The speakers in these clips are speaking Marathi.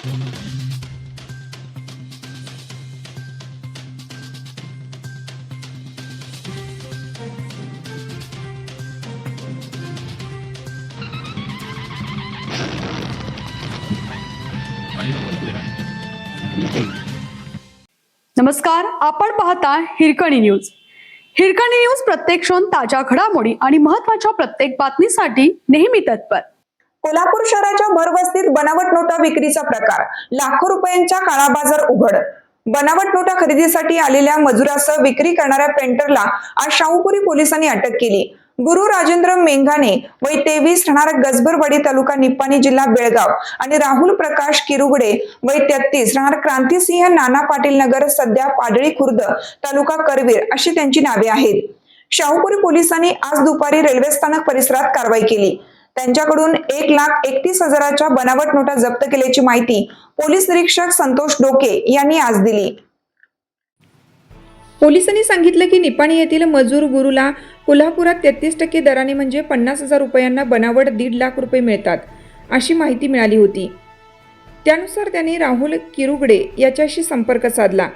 नमस्कार, आपण पाहता हिरकणी न्यूज. हिरकणी न्यूज प्रत्येक क्षण ताज्या घडामोडी आणि महत्त्वाच्या प्रत्येक बातमीसाठी नेहमी तत्पर. कोल्हापूर शहराच्या भरवस्तीत बनावट नोटा विक्रीचा प्रकार, लाखो रुपयांचा काळा बाजार उघड. बनावट नोटा खरेदीसाठी आलेल्या मजुरासह विक्री करणाऱ्या पेंटरला आज शाहूपुरी पोलिसांनी अटक केली. गुरु राजेंद्र मेंघाने वय 23 राहणार गजबरवाडी तालुका निपाणी जिल्हा बेळगाव आणि राहुल प्रकाश किरुगडे वय 33 राहणार क्रांतिसिंह नाना पाटील नगर सध्या पाडळी खुर्द तालुका करवीर अशी त्यांची नावे आहेत. शाहूपुरी पोलिसांनी आज दुपारी रेल्वे स्थानक परिसरात कारवाई केली. त्यांच्याकडून 1,31,000च्या बनावट नोटा जप्त केल्याची माहिती पोलीस निरीक्षक संतोष डोके यांनी आज दिली. पोलिसांनी सांगितलं की निपाणी येथील मजूर गुरुला कोल्हापुरात 33% दराने म्हणजे 50,000 रुपयांना बनावट 1.5 लाख रुपये मिळतात अशी माहिती मिळाली होती. त्यानुसार त्याने राहुल किरुगडे याच्याशी संपर्क साधला.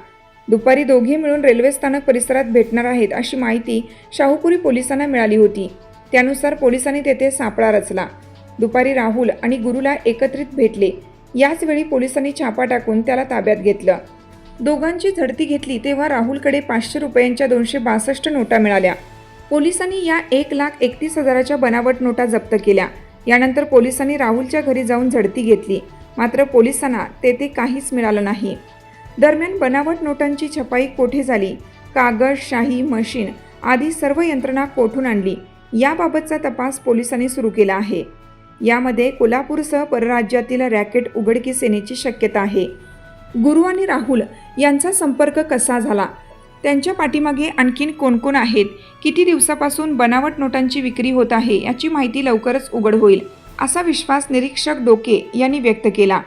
दुपारी दोघे मिळून रेल्वे स्थानक परिसरात भेटणार आहेत अशी माहिती शाहूपुरी पोलिसांना मिळाली होती. त्यानुसार पोलिसांनी तेथे सापळा रचला. दुपारी राहुल आणि गुरुला एकत्रित भेटले. याच वेळी पोलिसांनी छापा टाकून त्याला ताब्यात घेतलं. दोघांची झडती घेतली तेव्हा राहुलकडे 500 रुपयांच्या 262 नोटा मिळाल्या. पोलिसांनी या 1,31,000च्या बनावट नोटा जप्त केल्या. यानंतर पोलिसांनी राहुलच्या घरी जाऊन झडती घेतली. मात्र पोलिसांना तेथे काहीच मिळालं नाही. दरम्यान बनावट नोटांची छपाई कोठे झाली, कागद, शाही, मशीन आदी सर्व यंत्रणा कोठून आणली याबाबतचा तपास पोलिसांनी सुरू केला आहे. यामध्ये कोल्हापूरसह परराज्यातील रॅकेट उघडकीस येण्याची शक्यता आहे. गुरु आणि राहुल यांचा संपर्क कसा झाला, त्यांच्या पाठीमागे आणखीन कोण कोण आहेत, किती दिवसापासून बनावट नोटांची विक्री होत आहे याची माहिती लवकरच उघड होईल असा विश्वास निरीक्षक डोके यांनी व्यक्त केला.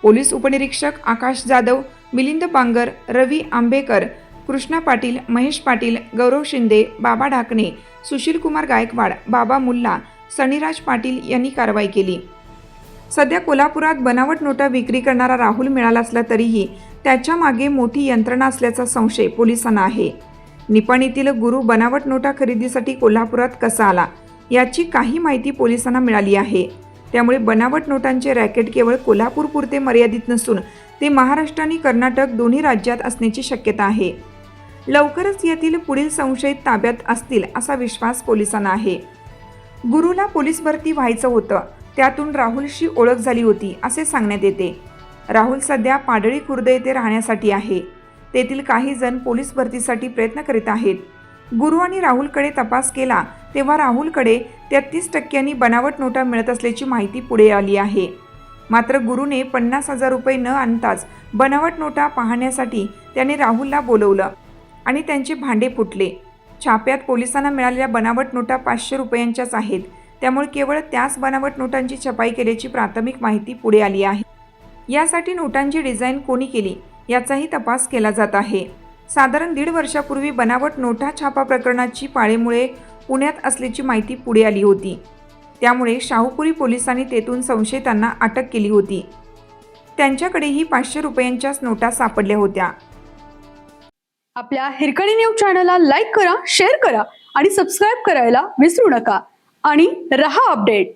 पोलीस उपनिरीक्षक आकाश जाधव, मिलिंद बांगर, रवी आंबेकर, कृष्णा पाटील, महेश पाटील, गौरव शिंदे, बाबा ढाकणे, सुशील कुमार गायकवाड, बाबा मुल्ला, सणीराज पाटील यांनी कारवाई केली. सध्या कोल्हापुरात बनावट नोटा विक्री करणारा राहुल मिळाला असला तरीही त्याच्या मागे मोठी यंत्रणा असल्याचा संशय पोलिसांना आहे. निपाणीतील गुरु बनावट नोटा खरेदीसाठी कोल्हापुरात कसा आला याची काही माहिती पोलिसांना मिळाली आहे. त्यामुळे बनावट नोटांचे रॅकेट केवळ कोल्हापूरपुरते मर्यादित नसून ते महाराष्ट्र आणि कर्नाटक दोन्ही राज्यात असण्याची शक्यता आहे. लवकरच यातील पुढील संशयित ताब्यात असतील असा विश्वास पोलिसांना आहे. गुरुला पोलीस भरती व्हायचं होतं, त्यातून राहुलशी ओळख झाली होती असे सांगण्यात येते. राहुल सध्या पाडळी खुर्द येथे राहण्यासाठी आहे. तेथील काही जण पोलीस भरतीसाठी प्रयत्न करीत आहेत. गुरु आणि राहुलकडे तपास केला तेव्हा राहुलकडे 33% बनावट नोटा मिळत असल्याची माहिती पुढे आली आहे. मात्र गुरुने 50,000 रुपये न आणताच बनावट नोटा पाहण्यासाठी त्याने राहुलला बोलवलं आणि त्यांचे भांडे फुटले. छाप्यात पोलिसांना मिळालेल्या बनावट नोटा 500 रुपयांच्याच आहेत. त्यामुळे केवळ त्याच बनावट नोटांची छपाई केल्याची प्राथमिक माहिती पुढे आली आहे. यासाठी नोटांची डिझाईन कोणी केली याचाही तपास केला जात आहे. साधारण 1.5 वर्षापूर्वी बनावट नोटा छापा प्रकरणाची पाळेमुळे पुण्यात असल्याची माहिती पुढे आली होती. त्यामुळे शाहूपुरी पोलिसांनी तेथून संशयितांना अटक केली होती. त्यांच्याकडेही 500 रुपयांच्याच नोटा सापडल्या होत्या. आपल्या हिरकणी न्यूज चॅनलला लाईक करा, शेअर करा आणि सबस्क्राईब करायला विसरू नका आणि रहा अपडेट.